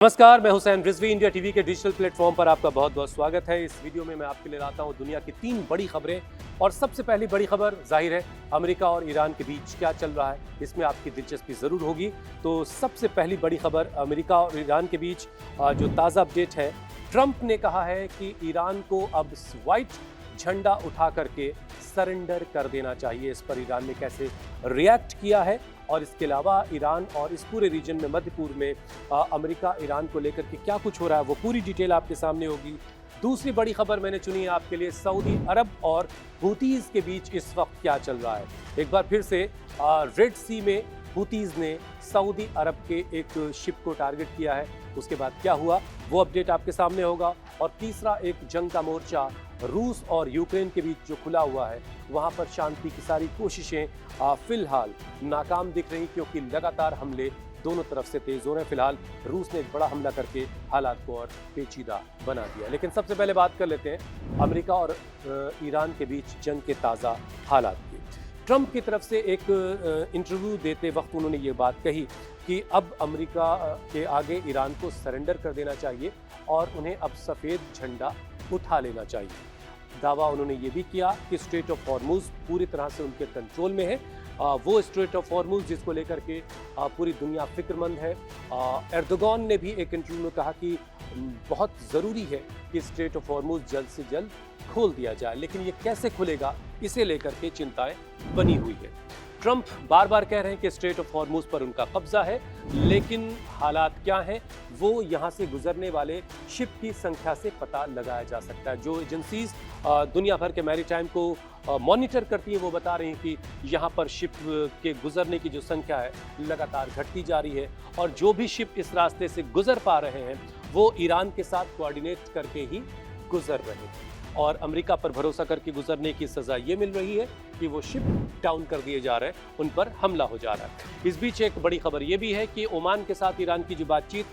नमस्कार, मैं Hussain Rizvi. India TV के डिजिटल प्लेटफॉर्म पर आपका बहुत बहुत स्वागत है। इस वीडियो में मैं आपके लिए लाता हूं दुनिया की 3 बड़ी खबरें। और सबसे पहली बड़ी खबर जाहिर है अमेरिका और ईरान के बीच क्या चल रहा है, इसमें आपकी दिलचस्पी ज़रूर होगी। तो सबसे पहली बड़ी खबर अमेरिका और ईरान के बीच जो ताज़ा अपडेट है, ट्रंप ने कहा है कि ईरान को अब वाइट झंडा उठा करके सरेंडर कर देना चाहिए। इस पर ईरान ने कैसे रिएक्ट किया है और इसके अलावा ईरान और इस पूरे रीजन में मध्य पूर्व में अमेरिका ईरान को लेकर के क्या कुछ हो रहा है, वो पूरी डिटेल आपके सामने होगी। दूसरी बड़ी खबर मैंने चुनी है आपके लिए, सऊदी अरब और हुतीज़ के बीच इस वक्त क्या चल रहा है। एक बार फिर से रेड सी में हुतीज़ ने सऊदी अरब के एक शिप को टारगेट किया है। उसके बाद क्या हुआ वो अपडेट आपके सामने होगा। और तीसरा एक जंग का मोर्चा रूस और यूक्रेन के बीच जो खुला हुआ है, वहां पर शांति की सारी कोशिशें फिलहाल नाकाम दिख रही, क्योंकि लगातार हमले दोनों तरफ से तेज हो रहे हैं। फिलहाल रूस ने एक बड़ा हमला करके हालात को और पेचीदा बना दिया। लेकिन सबसे पहले बात कर लेते हैं अमेरिका और ईरान के बीच जंग के ताज़ा हालात की। ट्रंप की तरफ से एक इंटरव्यू देते वक्त उन्होंने ये बात कही कि अब अमेरिका के आगे ईरान को सरेंडर कर देना चाहिए और उन्हें अब सफ़ेद झंडा उठा लेना चाहिए। दावा उन्होंने ये भी किया कि स्ट्रेट ऑफ हॉर्मुज़ पूरी तरह से उनके कंट्रोल में है। वो स्ट्रेट ऑफ हॉर्मुज़ जिसको लेकर के पूरी दुनिया फिक्रमंद है। एर्दोगान ने भी एक इंटरव्यू में कहा कि बहुत ज़रूरी है कि स्ट्रेट ऑफ हॉर्मुज़ जल्द से जल्द खोल दिया जाए, लेकिन ये कैसे खुलेगा इसे लेकर के चिंताएं बनी हुई है। ट्रंप बार बार कह रहे हैं कि स्ट्रेट ऑफ हॉर्मुज़ पर उनका कब्जा है, लेकिन हालात क्या हैं वो यहाँ से गुजरने वाले शिप की संख्या से पता लगाया जा सकता है। जो एजेंसीज दुनिया भर के मैरीटाइम को मॉनिटर करती हैं वो बता रही हैं कि यहाँ पर शिप के गुजरने की जो संख्या है लगातार घटती जा रही है, और जो भी शिप इस रास्ते से गुजर पा रहे हैं वो ईरान के साथ कोऑर्डिनेट करके ही गुजर रहे हैं। और अमेरिका पर भरोसा करके गुजरने की सज़ा ये मिल रही है कि वो शिप डाउन कर दिए जा रहे हैं, उन पर हमला हो जा रहा है। इस बीच एक बड़ी खबर ये भी है कि ओमान के साथ ईरान की जो बातचीत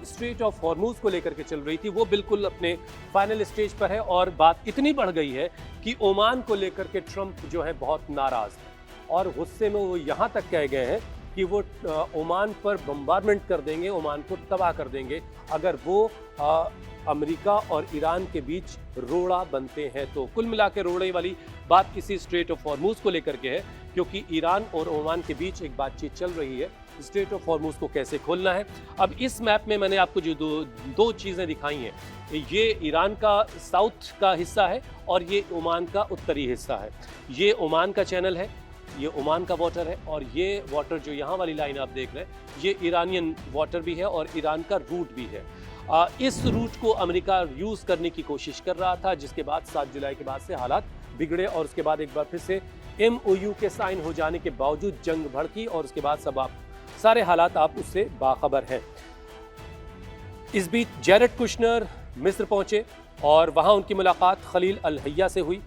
स्ट्रेट ऑफ हॉर्मुज़ को लेकर के चल रही थी, वो बिल्कुल अपने फाइनल स्टेज पर है। और बात इतनी बढ़ गई है कि ओमान को लेकर के ट्रंप जो है बहुत नाराज़ है और गुस्से में वो यहाँ तक कह गए हैं कि वो ओमान पर बम्बारमेंट कर देंगे, ओमान को तबाह कर देंगे अगर वो अमेरिका और ईरान के बीच रोड़ा बनते हैं। तो कुल मिला के रोड़े वाली बात किसी स्ट्रेट ऑफ हॉर्मुज़ को लेकर के है, क्योंकि ईरान और ओमान के बीच एक बातचीत चल रही है स्ट्रेट ऑफ हॉर्मुज़ को कैसे खोलना है। अब इस मैप में मैंने आपको जो दो चीज़ें दिखाई हैं, ये ईरान का साउथ का हिस्सा है और ये ओमान का उत्तरी हिस्सा है। ये ओमान का चैनल है, ये ओमान का वाटर है, और ये वाटर जो यहाँ वाली लाइन आप देख रहे हैं ये ईरानियन वाटर भी है और ईरान का रूट भी है। इस रूट को अमेरिका यूज़ करने की कोशिश कर रहा था, जिसके बाद 7 जुलाई के बाद से हालात बिगड़े और उसके बाद एक बार फिर से MOU के साइन हो जाने के बावजूद जंग भड़की और उसके बाद सब सारे हालात आप उससे बाखबर हैं। इस बीच जैरेड कुशनर मिस्र पहुंचे और वहां उनकी मुलाकात खलील अल हैया से हुई।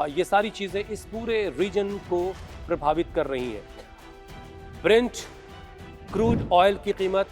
ये सारी चीज़ें इस पूरे रीजन को प्रभावित कर रही हैं। ब्रेंट क्रूड ऑयल की कीमत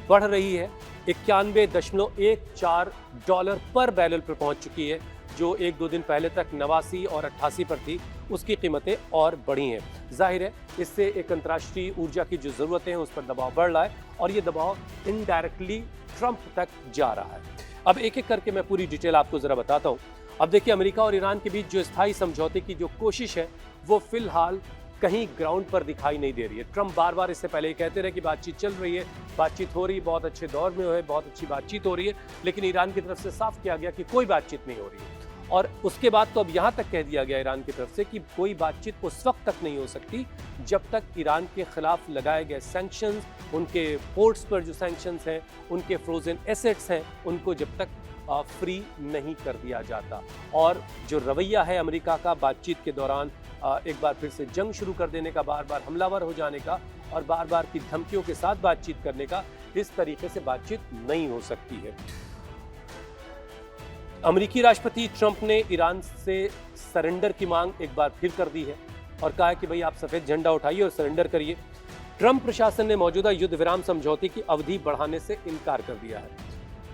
बढ़ रही है, 91.14 डॉलर पर बैरल पर पहुंच चुकी है, जो 1-2 दिन पहले तक 89 और 88 पर थी। उसकी कीमतें और बढ़ी हैं। जाहिर है इससे एक अंतर्राष्ट्रीय ऊर्जा की जो ज़रूरतें हैं उस पर दबाव बढ़ रहा है और ये दबाव इनडायरेक्टली ट्रंप तक जा रहा है। अब एक एक करके मैं पूरी डिटेल आपको ज़रा बताता हूँ। अब देखिए, अमेरिका और ईरान के बीच जो स्थायी समझौते की जो कोशिश है वो फिलहाल कहीं ग्राउंड पर दिखाई नहीं दे रही है। ट्रंप बार बार इससे पहले कहते रहे कि बातचीत चल रही है, बातचीत हो रही है, बहुत अच्छे दौर में है, बहुत अच्छी बातचीत हो रही है, लेकिन ईरान की तरफ से साफ किया गया कि कोई बातचीत नहीं हो रही है। और उसके बाद तो अब यहाँ तक कह दिया गया ईरान की तरफ से कि कोई बातचीत उस वक्त तक नहीं हो सकती जब तक ईरान के खिलाफ लगाए गए सैंक्शंस, उनके पोर्ट्स पर जो सैंक्शंस हैं, उनके फ्रोजन एसेट्स हैं, उनको जब तक फ्री नहीं कर दिया जाता। और जो रवैया है अमेरिका का बातचीत के दौरान एक बार फिर से जंग शुरू कर देने का, बार बार हमलावर हो जाने का और बार बार की धमकियों के साथ बातचीत करने का, इस तरीके से बातचीत नहीं हो सकती है। अमेरिकी राष्ट्रपति ट्रंप ने ईरान से सरेंडर की मांग एक बार फिर कर दी है और कहा है कि भाई आप सफ़ेद झंडा उठाइए और सरेंडर करिए। ट्रंप प्रशासन ने मौजूदा युद्ध विराम समझौते की अवधि बढ़ाने से इनकार कर दिया है।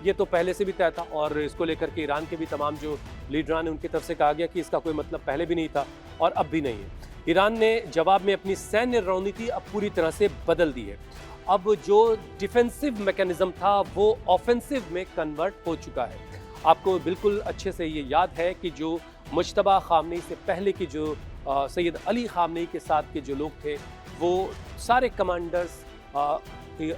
ये तो पहले से भी तय था और इसको लेकर के ईरान के भी तमाम जो लीडरान हैं उनकी तरफ से कहा गया कि इसका कोई मतलब पहले भी नहीं था और अब भी नहीं है। ईरान ने जवाब में अपनी सैन्य रणनीति अब पूरी तरह से बदल दी है अब जो डिफेंसिव मैकेनिज्म था वो ऑफेंसिव में कन्वर्ट हो चुका है। आपको बिल्कुल अच्छे से ये याद है कि जो मुज्तबा खामनेई से पहले की जो सैयद अली खामनेई के साथ के जो लोग थे वो सारे कमांडर्स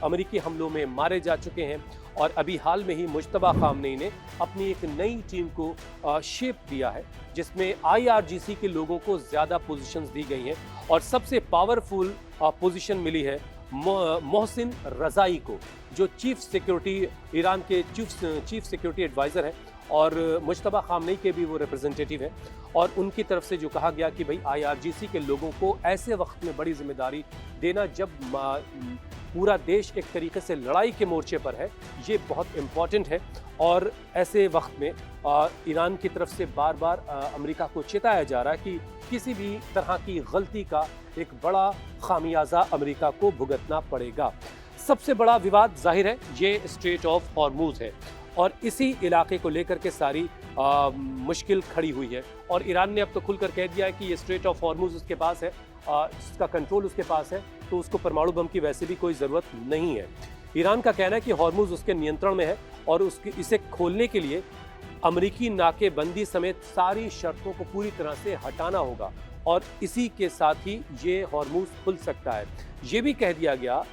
अमेरिकी हमलों में मारे जा चुके हैं, और अभी हाल में ही मुज्तबा खामनेई ने अपनी एक नई टीम को शेप दिया है जिसमें IRGC के लोगों को ज़्यादा पोजीशंस दी गई हैं, और सबसे पावरफुल पोजीशन मिली है मोहसिन रज़ाई को, जो ईरान के चीफ सिक्योरिटी एडवाइज़र हैं और मुज्तबा खामनेई के भी वो रिप्रेजेंटेटिव हैं। और उनकी तरफ से जो कहा गया कि भाई IRGC के लोगों को ऐसे वक्त में बड़ी जिम्मेदारी देना जब पूरा देश एक तरीके से लड़ाई के मोर्चे पर है, ये बहुत इम्पॉर्टेंट है। और ऐसे वक्त में ईरान की तरफ से बार बार अमेरिका को चेताया जा रहा है कि किसी भी तरह की गलती का एक बड़ा खामियाजा अमेरिका को भुगतना पड़ेगा। सबसे बड़ा विवाद जाहिर है ये स्ट्रेट ऑफ हॉर्मुज़ है, और इसी इलाके को लेकर के सारी मुश्किल खड़ी हुई है। और ईरान ने अब तो खुलकर कह दिया है कि ये स्ट्रेट ऑफ हॉर्मुज़ उसके पास है, इसका कंट्रोल उसके पास है, तो उसको परमाणु बम की वैसे भी कोई ज़रूरत नहीं है। ईरान का कहना है कि हॉर्मुज़ उसके नियंत्रण में है और इसे खोलने के लिए अमेरिकी नाकेबंदी समेत सारी शर्तों को पूरी तरह से हटाना होगा, और इसी के साथ ही ये हॉर्मुज़ खुल सकता है। ये भी कह दिया गया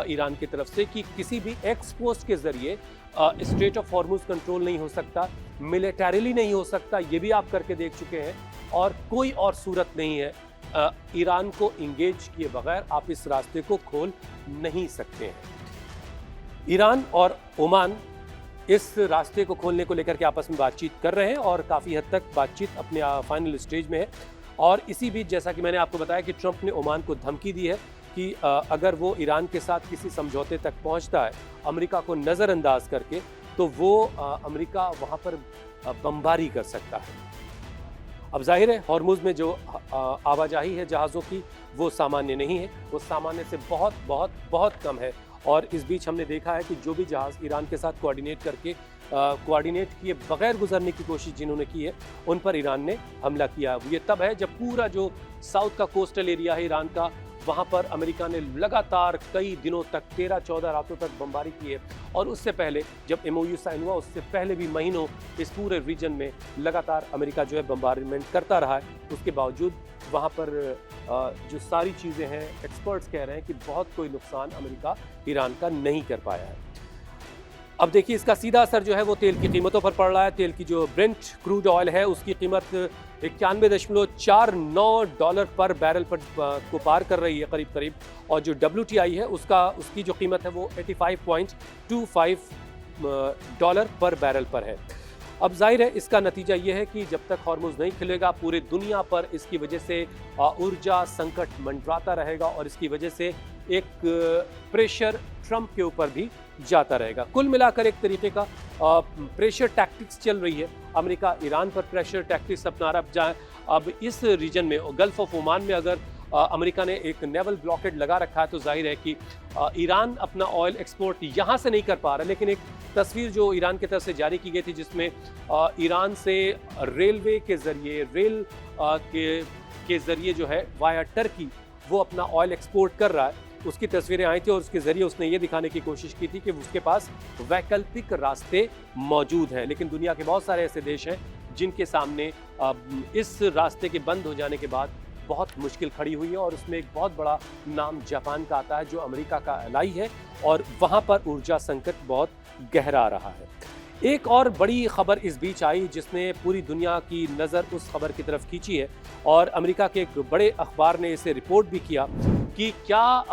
ईरान की तरफ से कि किसी भी एक्सपोस्ट के ज़रिए स्ट्रेट ऑफ हॉर्मुज़ कंट्रोल नहीं हो सकता, मिलिटरीली नहीं हो सकता, ये भी आप करके देख चुके हैं, और कोई और सूरत नहीं है ईरान को इंगेज किए बगैर आप इस रास्ते को खोल नहीं सकते हैं। ईरान और ओमान इस रास्ते को खोलने को लेकर के आपस में बातचीत कर रहे हैं, और काफ़ी हद तक बातचीत अपने फाइनल स्टेज में है। और इसी बीच जैसा कि मैंने आपको बताया कि ट्रंप ने ओमान को धमकी दी है कि अगर वो ईरान के साथ किसी समझौते तक पहुंचता है अमेरिका को नज़रअंदाज करके, तो वो अमेरिका वहां पर बमबारी कर सकता है। अब जाहिर है हॉर्मुज़ में जो आवाजाही है जहाज़ों की वो सामान्य नहीं है, वो सामान्य से बहुत बहुत बहुत कम है। और इस बीच हमने देखा है कि जो भी जहाज़ ईरान के साथ कोऑर्डिनेट किए बगैर गुजरने की कोशिश जिन्होंने की है, उन पर ईरान ने हमला किया। ये तब है जब पूरा जो साउथ का कोस्टल एरिया है ईरान का, वहाँ पर अमेरिका ने लगातार कई दिनों तक 13-14 रातों तक बमबारी की है। और उससे पहले जब MOU साइन हुआ, उससे पहले भी महीनों इस पूरे रीजन में लगातार अमेरिका जो है बमबारमेंट करता रहा है। उसके बावजूद वहाँ पर जो सारी चीज़ें हैं, एक्सपर्ट्स कह रहे हैं कि बहुत कोई नुकसान अमेरिका ईरान का नहीं कर पाया है। अब देखिए इसका सीधा असर जो है वो तेल की कीमतों पर पड़ रहा है। तेल की जो ब्रेंट क्रूड ऑयल है उसकी कीमत 91.49 पर बैरल पर को पार कर रही है करीब करीब, और जो WTI है उसकी जो कीमत है वो 85.25 डॉलर पर बैरल पर है। अब जाहिर है इसका नतीजा ये है कि जब तक हॉर्मुज़ नहीं खुलेगा पूरे दुनिया पर इसकी वजह से ऊर्जा संकट मंडराता रहेगा, और इसकी वजह से एक प्रेशर ट्रंप के ऊपर भी जाता रहेगा। कुल मिलाकर एक तरीके का प्रेशर टैक्टिक्स चल रही है। अमेरिका ईरान पर प्रेशर टैक्टिक्स अपना रहा है। अब इस रीजन में गल्फ ऑफ ओमान में अगर अमेरिका ने एक नेवल ब्लॉकेड लगा रखा है, तो जाहिर है कि ईरान अपना ऑयल एक्सपोर्ट यहाँ से नहीं कर पा रहा। लेकिन एक तस्वीर जो ईरान की तरफ से जारी की गई थी जिसमें ईरान से रेलवे के ज़रिए के ज़रिए जो है वाया टर्की वो अपना ऑयल एक्सपोर्ट कर रहा है, उसकी तस्वीरें आई थी, और उसके ज़रिए उसने ये दिखाने की कोशिश की थी कि उसके पास वैकल्पिक रास्ते मौजूद हैं। लेकिन दुनिया के बहुत सारे ऐसे देश हैं जिनके सामने इस रास्ते के बंद हो जाने के बाद बहुत मुश्किल खड़ी हुई है, और उसमें एक बहुत बड़ा नाम जापान का आता है जो अमेरिका का एलाई है, और वहाँ पर ऊर्जा संकट बहुत गहरा रहा है। एक और बड़ी खबर इस बीच आई जिसने पूरी दुनिया की नज़र उस खबर की तरफ खींची है, और अमेरिका के एक बड़े अखबार ने इसे रिपोर्ट भी किया कि क्या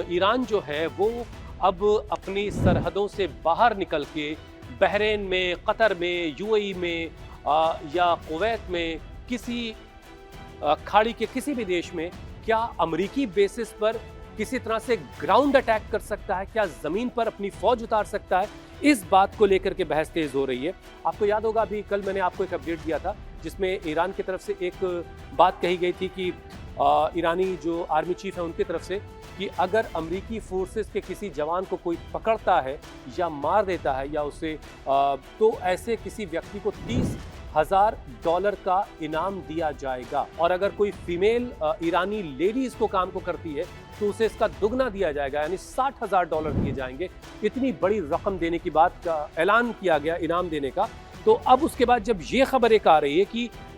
ईरान जो है वो अब अपनी सरहदों से बाहर निकल के बहरीन में, कतर में, UAE में या कुवैत में किसी खाड़ी के किसी भी देश में क्या अमेरिकी बेसिस पर किसी तरह से ग्राउंड अटैक कर सकता है, क्या ज़मीन पर अपनी फ़ौज उतार सकता है। इस बात को लेकर के बहस तेज़ हो रही है। आपको याद होगा अभी कल मैंने आपको एक अपडेट दिया था जिसमें ईरान की तरफ से एक बात कही गई थी कि ईरानी जो आर्मी चीफ है उनकी तरफ से कि अगर अमेरिकी फोर्सेस के किसी जवान को कोई पकड़ता है या मार देता है या उसे तो ऐसे किसी व्यक्ति को $30,000 का इनाम दिया जाएगा, और अगर कोई फीमेल ईरानी लेडी इसको काम को करती है तो उसे इसका दुगना दिया जाएगा, यानी $60,000 दिए जाएंगे। इतनी बड़ी रकम देने की बात का ऐलान किया गया इनाम देने का। तो अब उसके बाद जब ये खबर एक आ रही है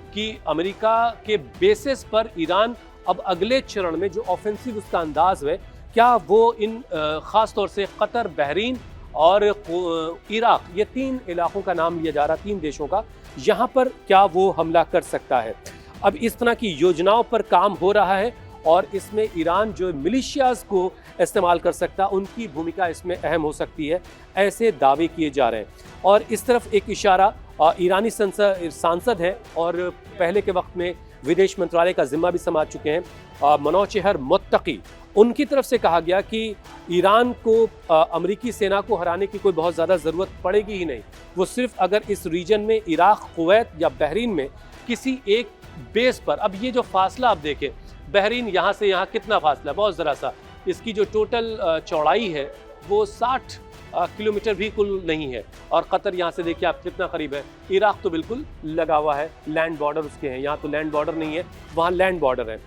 कि अमेरिका के बेसिस पर ईरान अब अगले चरण में जो ऑफेंसिव उसका अंदाज है, क्या वो इन ख़ास तौर से कतर, बहरीन और इराक, ये 3 इलाकों का नाम लिया जा रहा, 3 देशों का, यहाँ पर क्या वो हमला कर सकता है। अब इस तरह की योजनाओं पर काम हो रहा है और इसमें ईरान जो मिलिशियाज को इस्तेमाल कर सकता है, उनकी भूमिका इसमें अहम हो सकती है, ऐसे दावे किए जा रहे हैं। और इस तरफ एक इशारा ईरानी सांसद है और पहले के वक्त में विदेश मंत्रालय का जिम्मा भी संभाल चुके हैं, मनोचेहर मुत्तकी, उनकी तरफ से कहा गया कि ईरान को अमेरिकी सेना को हराने की कोई बहुत ज़्यादा ज़रूरत पड़ेगी ही नहीं। वो सिर्फ अगर इस रीजन में इराक, कुवैत या बहरीन में किसी एक बेस पर, अब ये जो फासला आप देखें, बहरीन यहाँ से यहाँ कितना फासला, बहुत ज़रा सा, इसकी जो टोटल चौड़ाई है वो 60 किलोमीटर भी कुल नहीं है। और कतर यहाँ से देखिए आप कितना करीब है। इराक तो बिल्कुल लगा हुआ है, लैंड बॉर्डर उसके हैं, यहाँ तो लैंड बॉर्डर नहीं है, वहाँ लैंड बॉर्डर है।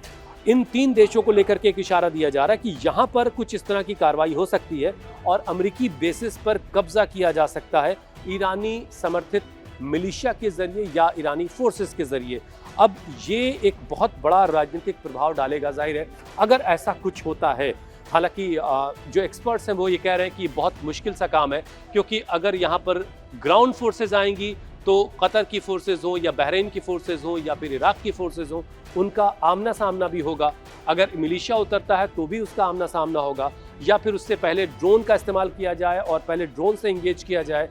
इन 3 देशों को लेकर के एक इशारा दिया जा रहा है कि यहाँ पर कुछ इस तरह की कार्रवाई हो सकती है और अमेरिकी बेसिस पर कब्जा किया जा सकता है ईरानी समर्थित मिलिशिया के जरिए या ईरानी फोर्सेस के जरिए। अब ये एक बहुत बड़ा राजनीतिक प्रभाव डालेगा, जाहिर है, अगर ऐसा कुछ होता है। हालांकि जो एक्सपर्ट्स हैं वो ये कह रहे हैं कि बहुत मुश्किल सा काम है, क्योंकि अगर यहाँ पर ग्राउंड फोर्सेज आएंगी तो कतर की फोर्सेज हो या बहरीन की फोर्सेज हो या फिर इराक की फोर्सेज हो, उनका आमना सामना भी होगा। अगर मिलिशिया उतरता है तो भी उसका आमना सामना होगा, या फिर उससे पहले ड्रोन का इस्तेमाल किया जाए और पहले ड्रोन से इंगेज किया जाए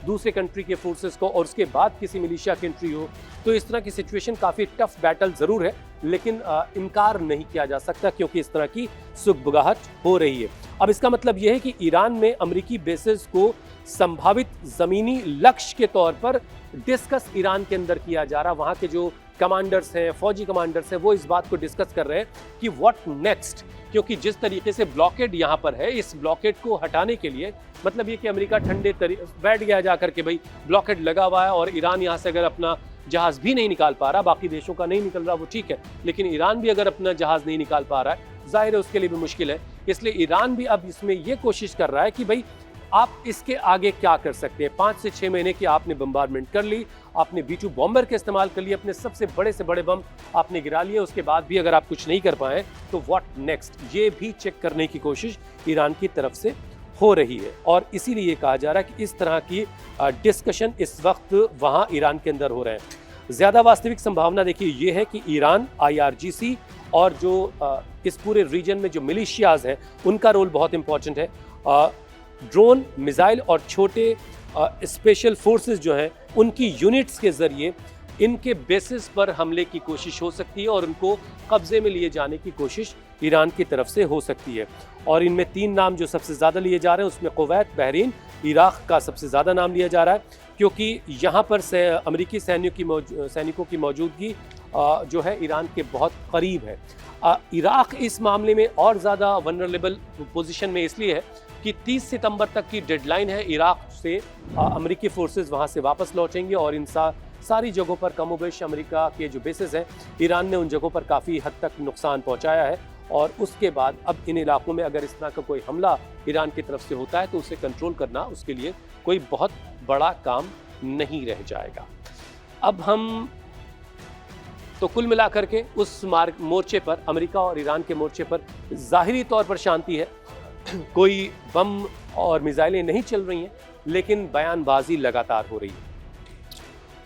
दूसरे कंट्री के फोर्सेस को और उसके बाद किसी मिलिशिया की एंट्री हो। तो इस तरह की सिचुएशन काफ़ी टफ बैटल ज़रूर है, लेकिन इनकार नहीं किया जा सकता क्योंकि इस तरह की सुगबुगाहट हो रही है। अब इसका मतलब यह है कि ईरान में अमेरिकी बेसेस को संभावित ज़मीनी लक्ष्य के तौर पर डिस्कस ईरान के अंदर किया जा रहा। वहाँ के जो कमांडर्स हैं, फौजी कमांडर्स हैं, वो इस बात को डिस्कस कर रहे हैं कि व्हाट नेक्स्ट, क्योंकि जिस तरीके से ब्लॉकेड यहाँ पर है, इस ब्लॉकेड को हटाने के लिए मतलब ये कि अमेरिका ठंडे बैठ गया जाकर के, भाई ब्लॉकेड लगा हुआ है और ईरान यहाँ से अगर अपना जहाज़ भी नहीं निकाल पा रहा, बाकी देशों का नहीं निकल रहा वो ठीक है, लेकिन ईरान भी अगर अपना जहाज़ नहीं निकाल पा रहा है, जाहिर है उसके लिए भी मुश्किल है। इसलिए ईरान भी अब इसमें ये कोशिश कर रहा है कि भाई आप इसके आगे क्या कर सकते हैं। 5 से 6 महीने की आपने बम्बारमेंट कर ली, आपने B-2 बॉम्बर के इस्तेमाल कर लिए, अपने सबसे बड़े से बड़े बम आपने गिरा लिए, उसके बाद भी अगर आप कुछ नहीं कर पाए तो व्हाट नेक्स्ट, ये भी चेक करने की कोशिश ईरान की तरफ से हो रही है। और इसीलिए कहा जा रहा है कि इस तरह की डिस्कशन इस वक्त वहाँ ईरान के अंदर हो रहे हैं। ज़्यादा वास्तविक संभावना देखिए ये है कि ईरान, IRGC और जो इस पूरे रीजन में जो मिलिशियाज हैं उनका रोल बहुत इंपॉर्टेंट है। ड्रोन, मिसाइल और छोटे स्पेशल फोर्सेस जो हैं उनकी यूनिट्स के ज़रिए इनके बेसिस पर हमले की कोशिश हो सकती है और उनको कब्जे में लिए जाने की कोशिश ईरान की तरफ से हो सकती है। और इनमें 3 नाम जो सबसे ज़्यादा लिए जा रहे हैं उसमें कुवैत, बहरीन, इराक का सबसे ज़्यादा नाम लिया जा रहा है, क्योंकि यहाँ पर अमेरिकी सैनिकों की मौजूदगी जो है ईरान के बहुत करीब है। इराक इस मामले में और ज़्यादा वनरेबल पोजीशन में इसलिए है कि 30 सितंबर तक की डेडलाइन है। इराक से अमेरिकी फोर्सेस वहाँ से वापस लौटेंगे और इन सारी जगहों पर कमोबेश अमेरिका के जो बेसेस हैं, ईरान ने उन जगहों पर काफ़ी हद तक नुकसान पहुँचाया है। और उसके बाद अब इन इलाकों में अगर इस तरह का कोई हमला ईरान की तरफ से होता है तो उसे कंट्रोल करना उसके लिए कोई बहुत बड़ा काम नहीं रह जाएगा। अब हम तो कुल मिलाकर के उस मोर्चे पर, अमेरिका और ईरान के मोर्चे पर ज़ाहिरी तौर पर शांति है, कोई बम और मिसाइलें नहीं चल रही हैं, लेकिन बयानबाजी लगातार हो रही है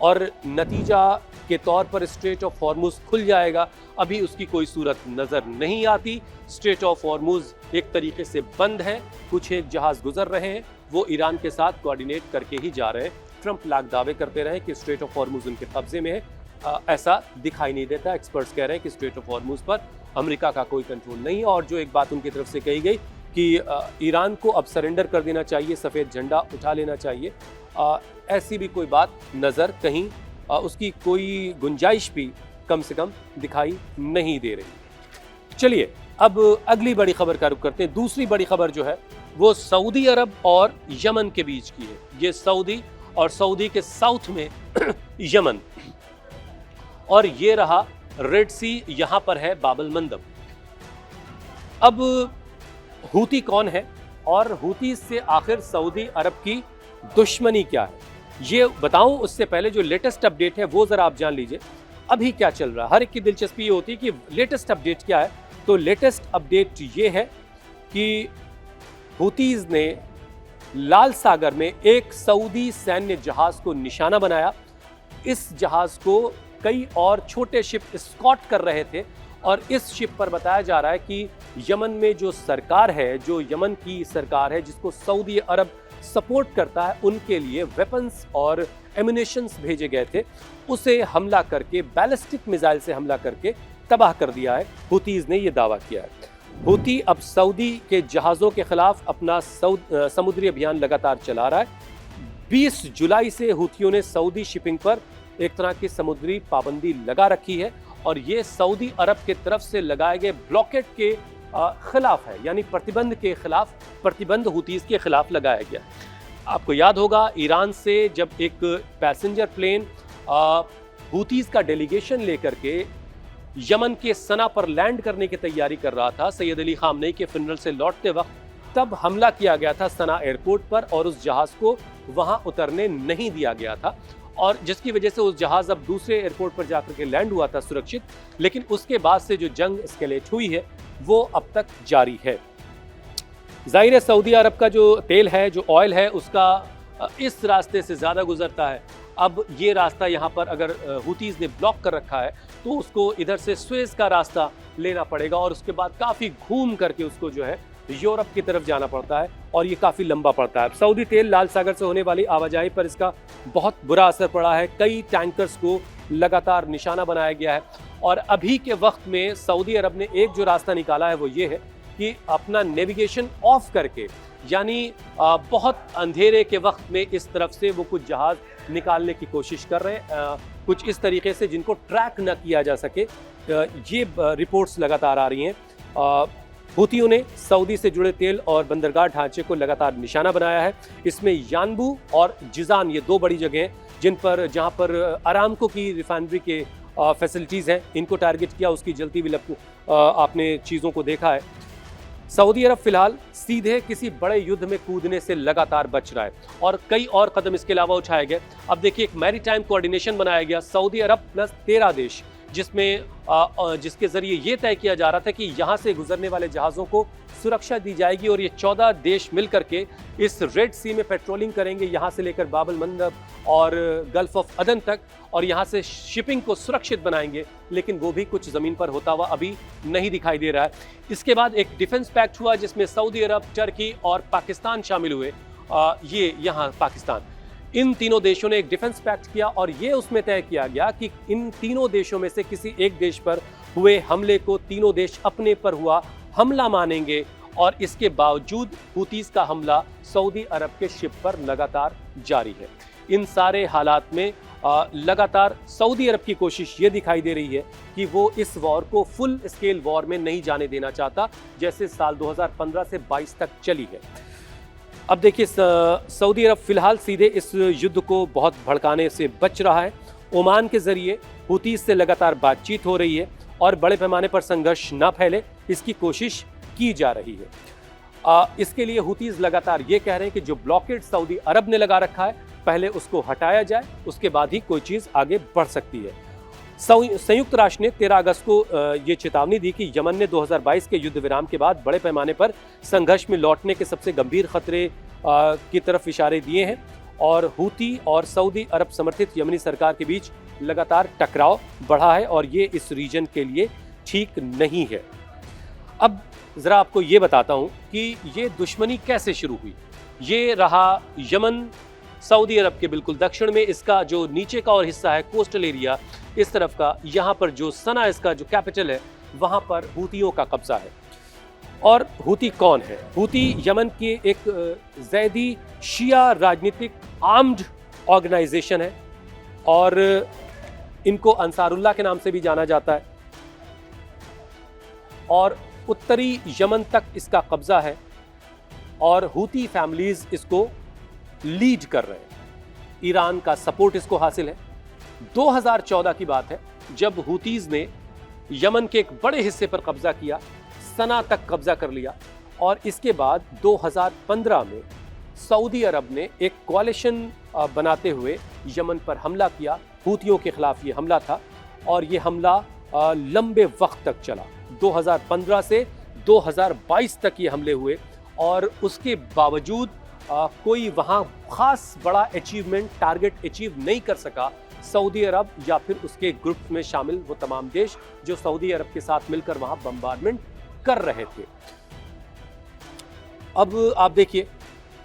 और नतीजा के तौर पर स्ट्रेट ऑफ हॉर्मुज़ खुल जाएगा, अभी उसकी कोई सूरत नज़र नहीं आती। स्ट्रेट ऑफ हॉर्मुज़ एक तरीके से बंद है, कुछ एक जहाज़ गुजर रहे हैं, वो ईरान के साथ कोऑर्डिनेट करके ही जा रहे हैं। ट्रंप लाख दावे करते रहे कि स्ट्रेट ऑफ हॉर्मुज़ उनके कब्जे में है, ऐसा दिखाई नहीं देता। एक्सपर्ट्स कह रहे हैं कि स्ट्रेट ऑफ हॉर्मुज़ पर अमेरिका का कोई कंट्रोल नहीं। और जो एक बात उनकी तरफ से कही गई कि ईरान को अब सरेंडर कर देना चाहिए, सफ़ेद झंडा उठा लेना चाहिए, ऐसी भी कोई बात नज़र कहीं उसकी कोई गुंजाइश भी कम से कम दिखाई नहीं दे रही। चलिए अब अगली बड़ी खबर का रुख करते हैं। दूसरी बड़ी खबर जो है वो सऊदी अरब और यमन के बीच की है। ये सऊदी और सऊदी के साउथ में यमन, और ये रहा रेड सी, यहाँ पर है बाब अल मंदब। अब हूती कौन है और हूती से आखिर सऊदी अरब की दुश्मनी क्या है, ये बताऊं उससे पहले जो लेटेस्ट अपडेट है वो जरा आप जान लीजिए। अभी क्या चल रहा है, हर एक की दिलचस्पी ये होती है कि लेटेस्ट अपडेट क्या है। तो लेटेस्ट अपडेट ये है कि हूतीज ने लाल सागर में एक सऊदी सैन्य जहाज को निशाना बनाया। इस जहाज को कई और छोटे शिप स्कॉट कर रहे थे और इस शिप पर बताया जा रहा है कि यमन में जो सरकार है, जो यमन की सरकार है जिसको सऊदी अरब सपोर्ट करता है, उनके लिए वेपन्स और एम्युनिशंस भेजे गए थे। उसे हमला करके, बैलिस्टिक मिसाइल से हमला करके तबाह कर दिया है, हूतीज ने यह दावा किया है। हूती अब सऊदी के जहाज़ों के खिलाफ अपना समुद्री अभियान लगातार चला रहा है। 20 जुलाई से हूतियों ने सऊदी शिपिंग पर एक तरह की समुद्री पाबंदी लगा रखी है और ये सऊदी अरब के तरफ से लगाए गए ब्लॉकेट के खिलाफ है, यानी प्रतिबंध के खिलाफ, प्रतिबंध हूतीज के खिलाफ लगाया गया। आपको याद होगा ईरान से जब एक पैसेंजर प्लेन हूतीज का डेलीगेशन लेकर के यमन के सना पर लैंड करने की तैयारी कर रहा था, सैयद अली खामनेई के फिनरल से लौटते वक्त, तब हमला किया गया था सना एयरपोर्ट पर और उस जहाज को वहां उतरने नहीं दिया गया था और जिसकी वजह से उस जहाज अब दूसरे एयरपोर्ट पर जाकर के लैंड हुआ था सुरक्षित। लेकिन उसके बाद से जो जंग एस्केलेट हुई है वो अब तक जारी है। जाहिर है सऊदी अरब का जो तेल है, जो ऑयल है, उसका इस रास्ते से ज़्यादा गुजरता है। अब ये रास्ता यहाँ पर अगर हूतीज़ ने ब्लॉक कर रखा है तो उसको इधर से सुएज़ का रास्ता लेना पड़ेगा और उसके बाद काफ़ी घूम करके उसको जो है यूरोप की तरफ जाना पड़ता है और ये काफ़ी लंबा पड़ता है। सऊदी तेल लाल सागर से होने वाली आवाजाही पर इसका बहुत बुरा असर पड़ा है। कई टैंकर्स को लगातार निशाना बनाया गया है और अभी के वक्त में सऊदी अरब ने एक जो रास्ता निकाला है वो ये है कि अपना नेविगेशन ऑफ करके, यानी बहुत अंधेरे के वक्त में इस तरफ से वो कुछ जहाज निकालने की कोशिश कर रहे हैं, कुछ इस तरीके से जिनको ट्रैक न किया जा सके। ये रिपोर्ट्स लगातार आ रही हैं। हूतियों ने सऊदी से जुड़े तेल और बंदरगाह ढांचे को लगातार निशाना बनाया है। इसमें यानबू और जिजान ये दो बड़ी जगह हैं जहां पर अरामको की रिफाइनरी के फैसिलिटीज़ हैं, इनको टारगेट किया। उसकी जलती हुई आपने चीज़ों को देखा है। सऊदी अरब फिलहाल सीधे किसी बड़े युद्ध में कूदने से लगातार बच रहा है और कई और कदम इसके अलावा उठाए गए। अब देखिए एक मैरीटाइम कोऑर्डिनेशन बनाया गया, सऊदी अरब प्लस 13 देश, जिसके जरिए ये तय किया जा रहा था कि यहाँ से गुजरने वाले जहाज़ों को सुरक्षा दी जाएगी और ये 14 देश मिलकर के इस रेड सी में पेट्रोलिंग करेंगे, यहाँ से लेकर बाबल मंदब और गल्फ ऑफ अदन तक, और यहाँ से शिपिंग को सुरक्षित बनाएंगे। लेकिन वो भी कुछ ज़मीन पर होता हुआ अभी नहीं दिखाई दे रहा है। इसके बाद एक डिफेंस पैक्ट हुआ जिसमें सऊदी अरब, टर्की और पाकिस्तान शामिल हुए। ये यहाँ पाकिस्तान, इन तीनों देशों ने एक डिफेंस पैक्ट किया और ये उसमें तय किया गया कि इन तीनों देशों में से किसी एक देश पर हुए हमले को तीनों देश अपने पर हुआ हमला मानेंगे और इसके बावजूद हूतीज़ का हमला सऊदी अरब के शिप पर लगातार जारी है। इन सारे हालात में लगातार सऊदी अरब की कोशिश ये दिखाई दे रही है कि वो इस वॉर को फुल स्केल वॉर में नहीं जाने देना चाहता, जैसे साल 2015 से 22 तक चली है। अब देखिए सऊदी अरब फिलहाल सीधे इस युद्ध को बहुत भड़काने से बच रहा है। ओमान के जरिए हूतीज़ से लगातार बातचीत हो रही है और बड़े पैमाने पर संघर्ष ना फैले इसकी कोशिश की जा रही है। इसके लिए हूतीज़ लगातार ये कह रहे हैं कि जो ब्लॉकेड सऊदी अरब ने लगा रखा है पहले उसको हटाया जाए, उसके बाद ही कोई चीज़ आगे बढ़ सकती है। संयुक्त राष्ट्र ने 13 अगस्त को ये चेतावनी दी कि यमन ने 2022 के युद्ध विराम के बाद बड़े पैमाने पर संघर्ष में लौटने के सबसे गंभीर खतरे की तरफ इशारे दिए हैं और हूती और सऊदी अरब समर्थित यमनी सरकार के बीच लगातार टकराव बढ़ा है और ये इस रीजन के लिए ठीक नहीं है। अब ज़रा आपको ये बताता हूँ कि ये दुश्मनी कैसे शुरू हुई। ये रहा यमन, सऊदी अरब के बिल्कुल दक्षिण में, इसका जो नीचे का और हिस्सा है कोस्टल एरिया इस तरफ का, यहाँ पर जो सना इसका जो कैपिटल है वहाँ पर हूतियों का कब्जा है। और हूती कौन है? हूती यमन के एक ज़ैदी शिया राजनीतिक आर्म्ड ऑर्गेनाइजेशन है और इनको अंसारुल्लाह के नाम से भी जाना जाता है और उत्तरी यमन तक इसका कब्जा है और हूती फैमिलीज इसको लीड कर रहे हैं। ईरान का सपोर्ट इसको हासिल है। 2014 की बात है जब हूतीज़ ने यमन के एक बड़े हिस्से पर कब्जा किया। सना तक कब्जा कर लिया। और इसके बाद 2015 में सऊदी अरब ने एक कोalition बनाते हुए यमन पर हमला किया। हूतियों के खिलाफ ये हमला था और ये हमला लंबे वक्त तक चला। 2015 से 2022 तक ये हमले हुए और उसके बावजूद कोई वहाँ खास बड़ा अचीवमेंट, टारगेट अचीव नहीं कर सका सऊदी अरब या फिर उसके ग्रुप में शामिल वो तमाम देश जो सऊदी अरब के साथ मिलकर वहाँ बम्बार्डमेंट कर रहे थे। अब आप देखिए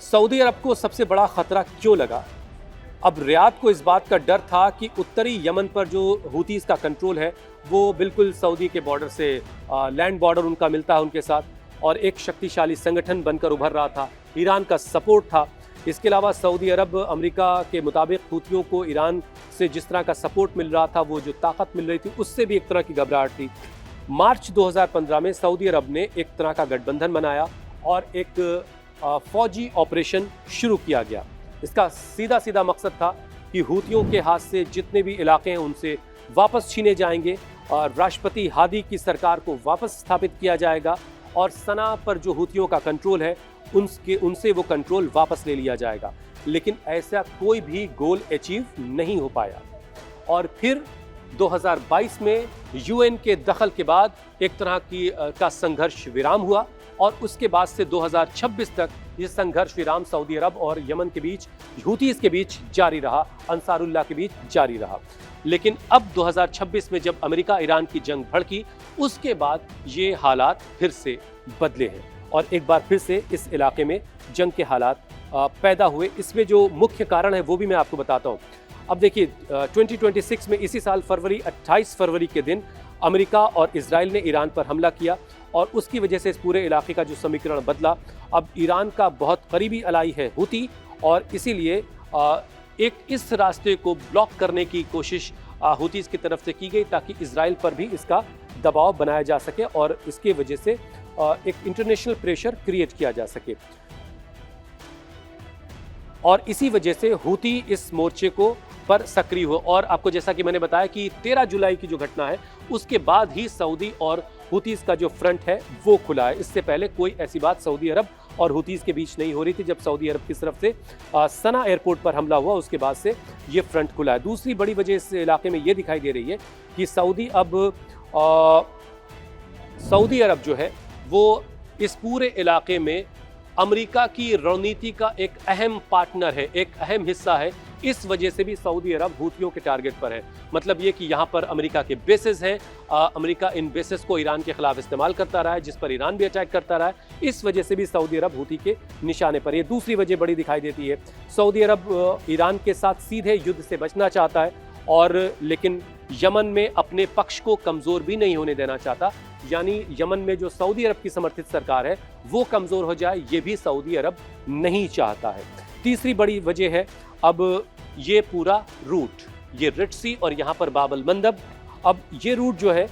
सऊदी अरब को सबसे बड़ा खतरा क्यों लगा। अब रियाद को इस बात का डर था कि उत्तरी यमन पर जो हूतीज़ का कंट्रोल है वो बिल्कुल सऊदी के बॉर्डर से लैंड बॉर्डर उनका मिलता है उनके साथ और एक शक्तिशाली संगठन बनकर उभर रहा था। ईरान का सपोर्ट था। इसके अलावा सऊदी अरब अमेरिका के मुताबिक हूतियों को ईरान से जिस तरह का सपोर्ट मिल रहा था, वो जो ताकत मिल रही थी, उससे भी एक तरह की घबराहट थी। मार्च 2015 में सऊदी अरब ने एक तरह का गठबंधन बनाया और एक फौजी ऑपरेशन शुरू किया गया। इसका सीधा सीधा मकसद था कि हूतियों के हाथ से जितने भी इलाके हैं उनसे वापस छीने जाएंगे और राष्ट्रपति हादी की सरकार को वापस स्थापित किया जाएगा और सना पर जो हूतियों का कंट्रोल है उनसे वो कंट्रोल वापस ले लिया जाएगा। लेकिन ऐसा कोई भी गोल अचीव नहीं हो पाया और फिर 2022 में यूएन के दखल के बाद एक तरह का संघर्ष विराम हुआ और उसके बाद से 2026 तक ये संघर्ष विराम सऊदी अरब और यमन के बीच, हूतीज़ के बीच जारी रहा, अंसारुल्लाह के बीच जारी रहा। लेकिन अब 2026 में जब अमेरिका ईरान की जंग भड़की, उसके बाद ये हालात फिर से बदले हैं और एक बार फिर से इस इलाके में जंग के हालात पैदा हुए। इसमें जो मुख्य कारण है वो भी मैं आपको बताता हूँ। अब देखिए 2026 में इसी साल 28 फरवरी के दिन अमेरिका और इजराइल ने ईरान पर हमला किया और उसकी वजह से इस पूरे इलाके का जो समीकरण बदला। अब ईरान का बहुत करीबी अलाई है हूती और इसीलिए एक इस रास्ते को ब्लॉक करने की कोशिश हूतीज़ की तरफ से की गई ताकि इजराइल पर भी इसका दबाव बनाया जा सके और इसकी वजह से एक इंटरनेशनल प्रेशर क्रिएट किया जा सके। और इसी वजह से हूती इस मोर्चे को पर सक्रिय हो और आपको जैसा कि मैंने बताया कि 13 जुलाई की जो घटना है उसके बाद ही सऊदी और हूतीज़ का जो फ्रंट है वो खुला है। इससे पहले कोई ऐसी बात सऊदी अरब और हूतीज़ के बीच नहीं हो रही थी। जब सऊदी अरब की तरफ से सना एयरपोर्ट पर हमला हुआ उसके बाद से ये फ्रंट खुला है। दूसरी बड़ी वजह इस इलाके में ये दिखाई दे रही है कि सऊदी अरब जो है वो इस पूरे इलाके में अमेरिका की रणनीति का एक अहम पार्टनर है, एक अहम हिस्सा है। इस वजह से भी सऊदी अरब हूतियों के टारगेट पर है। मतलब ये कि यहाँ पर अमेरिका के बेसेस हैं, अमेरिका इन बेसेस को ईरान के खिलाफ इस्तेमाल करता रहा है, जिस पर ईरान भी अटैक करता रहा है। इस वजह से भी सऊदी अरब हूती के निशाने पर। ये दूसरी वजह बड़ी दिखाई देती है। सऊदी अरब ईरान के साथ सीधे युद्ध से बचना चाहता है और लेकिन यमन में अपने पक्ष को कमज़ोर भी नहीं होने देना चाहता। यानी यमन में जो सऊदी अरब की समर्थित सरकार है वो कमज़ोर हो जाए, ये भी सऊदी अरब नहीं चाहता है। तीसरी बड़ी वजह है अब ये पूरा रूट, ये रेड सी और यहाँ पर बाबल मंदब। अब ये रूट जो है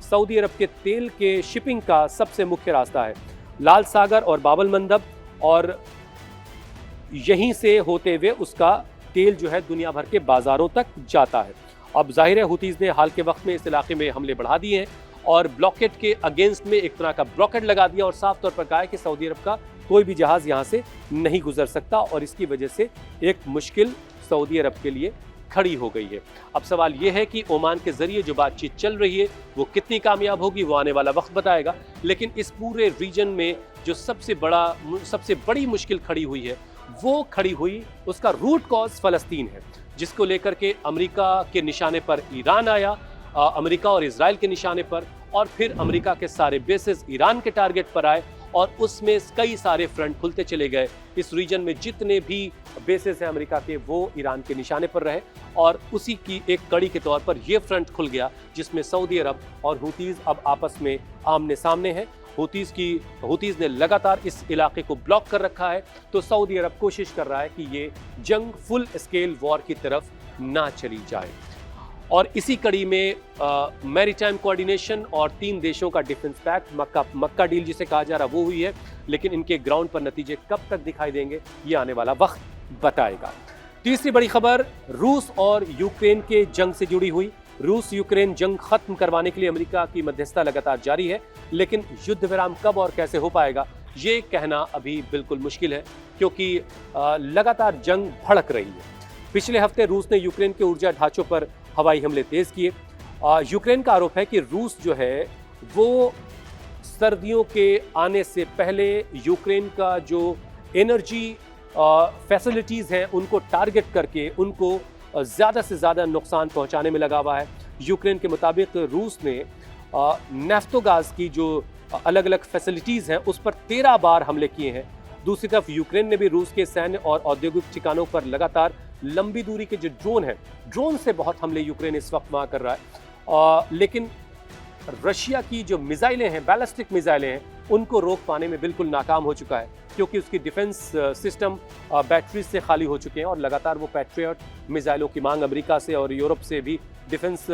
सऊदी अरब के तेल के शिपिंग का सबसे मुख्य रास्ता है, लाल सागर और बाबल मंदब, और यहीं से होते हुए उसका तेल जो है दुनिया भर के बाज़ारों तक जाता है। अब जाहिर है हूतीज़ ने हाल के वक्त में इस इलाके में हमले बढ़ा दिए हैं और ब्लॉकेट के अगेंस्ट में एक तरह का ब्लॉकेट लगा दिया और साफ तौर पर कहा है कि सऊदी अरब का कोई भी जहाज़ यहाँ से नहीं गुजर सकता और इसकी वजह से एक मुश्किल सऊदी अरब के लिए खड़ी हो गई है। अब सवाल ये है कि ओमान के ज़रिए जो बातचीत चल रही है वो कितनी कामयाब होगी, वो आने वाला वक्त बताएगा। लेकिन इस पूरे रीजन में जो सबसे बड़ी मुश्किल खड़ी हुई है वो खड़ी हुई, उसका रूट कॉज फ़लस्तीन है, जिसको लेकर के अमेरिका के निशाने पर ईरान आया, अमेरिका और इजराइल के निशाने पर, और फिर अमेरिका के सारे बेसेस ईरान के टारगेट पर आए और उसमें कई सारे फ्रंट खुलते चले गए। इस रीजन में जितने भी बेसेस हैं अमेरिका के वो ईरान के निशाने पर रहे और उसी की एक कड़ी के तौर पर यह फ्रंट खुल गया जिसमें सऊदी अरब और हूतीज़ अब आपस में आमने सामने हैं। हूतीज़ ने लगातार इस इलाके को ब्लॉक कर रखा है, तो सऊदी अरब कोशिश कर रहा है कि ये जंग फुल स्केल वॉर की तरफ ना चली जाए। और इसी कड़ी में मैरीटाइम कोऑर्डिनेशन और 3 देशों का डिफेंस पैक्ट मक्का डील जिसे कहा जा रहा वो हुई है, लेकिन इनके ग्राउंड पर नतीजे कब तक दिखाई देंगे ये आने वाला वक्त बताएगा। तीसरी बड़ी खबर रूस और यूक्रेन के जंग से जुड़ी हुई। रूस यूक्रेन जंग खत्म करवाने के लिए अमेरिका की मध्यस्थता लगातार जारी है, लेकिन युद्ध विराम कब और कैसे हो पाएगा ये कहना अभी बिल्कुल मुश्किल है, क्योंकि लगातार जंग भड़क रही है। पिछले हफ्ते रूस ने यूक्रेन के ऊर्जा ढांचों पर हवाई हमले तेज किए। यूक्रेन का आरोप है कि रूस जो है वो सर्दियों के आने से पहले यूक्रेन का जो एनर्जी फैसिलिटीज़ हैं उनको टारगेट करके उनको ज़्यादा से ज़्यादा नुकसान पहुंचाने में लगा हुआ है। यूक्रेन के मुताबिक रूस ने नेफ्टोगाज की जो अलग अलग फैसिलिटीज़ हैं उस पर 13 बार हमले किए हैं। दूसरी तरफ यूक्रेन ने भी रूस के सैन्य और औद्योगिक ठिकानों पर लगातार लंबी दूरी के जो ड्रोन हैं, ड्रोन से बहुत हमले यूक्रेन इस वक्त वहाँ कर रहा है। लेकिन रशिया की जो मिसाइलें हैं, बैलिस्टिक मिसाइलें हैं, उनको रोक पाने में बिल्कुल नाकाम हो चुका है, क्योंकि उसकी डिफेंस सिस्टम बैटरी से खाली हो चुके हैं और लगातार वो पैट्रियट मिसाइलों की मांग अमेरिका से और यूरोप से भी डिफेंस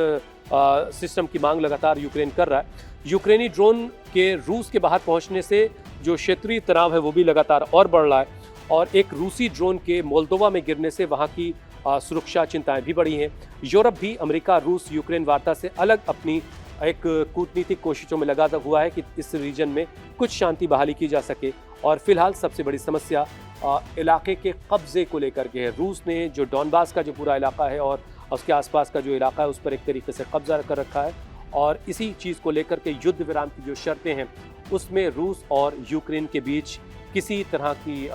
सिस्टम की मांग लगातार यूक्रेन कर रहा है। यूक्रेनी ड्रोन के रूस के बाहर पहुंचने से जो क्षेत्रीय तनाव है वो भी लगातार और बढ़ रहा है, और एक रूसी ड्रोन के मोल्दोवा में गिरने से वहाँ की सुरक्षा चिंताएं भी बढ़ी हैं। यूरोप भी अमेरिका रूस यूक्रेन वार्ता से अलग अपनी एक कूटनीतिक कोशिशों में लगा हुआ है कि इस रीजन में कुछ शांति बहाली की जा सके। और फिलहाल सबसे बड़ी समस्या इलाके के कब्जे को लेकर के है। रूस ने जो डॉनबास का जो पूरा इलाका है और उसके आसपास का जो इलाका है उस पर एक तरीके से कब्जा कर रखा है, और इसी चीज़ को लेकर के युद्ध विराम की जो शर्तें हैं उसमें रूस और यूक्रेन के बीच किसी तरह की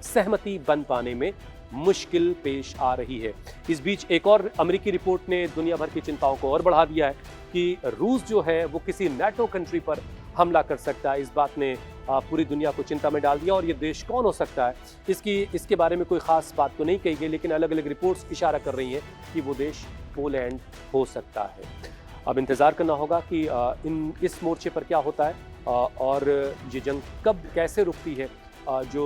सहमति बन पाने में मुश्किल पेश आ रही है। इस बीच एक और अमेरिकी रिपोर्ट ने दुनिया भर की चिंताओं को और बढ़ा दिया है कि रूस जो है वो किसी नाटो कंट्री पर हमला कर सकता है। इस बात ने पूरी दुनिया को चिंता में डाल दिया, और ये देश कौन हो सकता है इसके बारे में कोई खास बात तो नहीं कही गई, लेकिन अलग अलग रिपोर्ट्स इशारा कर रही हैं कि वो देश पोलैंड हो सकता है। अब इंतज़ार करना होगा कि इस मोर्चे पर क्या होता है और ये जंग कब कैसे रुकती है। जो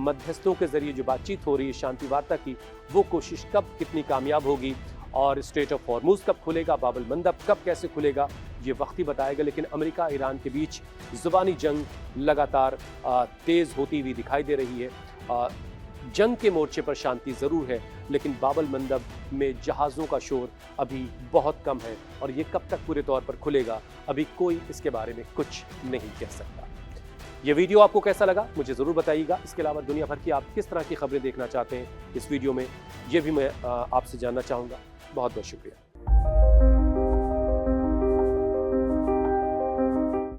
मध्यस्थों के जरिए जो बातचीत हो रही है शांति वार्ता की, वो कोशिश कब कितनी कामयाब होगी, और स्ट्रेट ऑफ हॉर्मुज़ कब खुलेगा, बाब अल मंदब कब कैसे खुलेगा, ये वक्त ही बताएगा। लेकिन अमेरिका ईरान के बीच ज़ुबानी जंग लगातार तेज़ होती हुई दिखाई दे रही है। जंग के मोर्चे पर शांति ज़रूर है, लेकिन बाब अल मंदब में जहाज़ों का शोर अभी बहुत कम है, और ये कब तक पूरे तौर पर खुलेगा अभी कोई इसके बारे में कुछ नहीं कह सकता। ये वीडियो आपको कैसा लगा मुझे ज़रूर बताइएगा। इसके अलावा दुनिया भर की आप किस तरह की खबरें देखना चाहते हैं इस वीडियो में, ये भी मैं आपसे जानना चाहूँगा। बहुत बहुत शुक्रिया।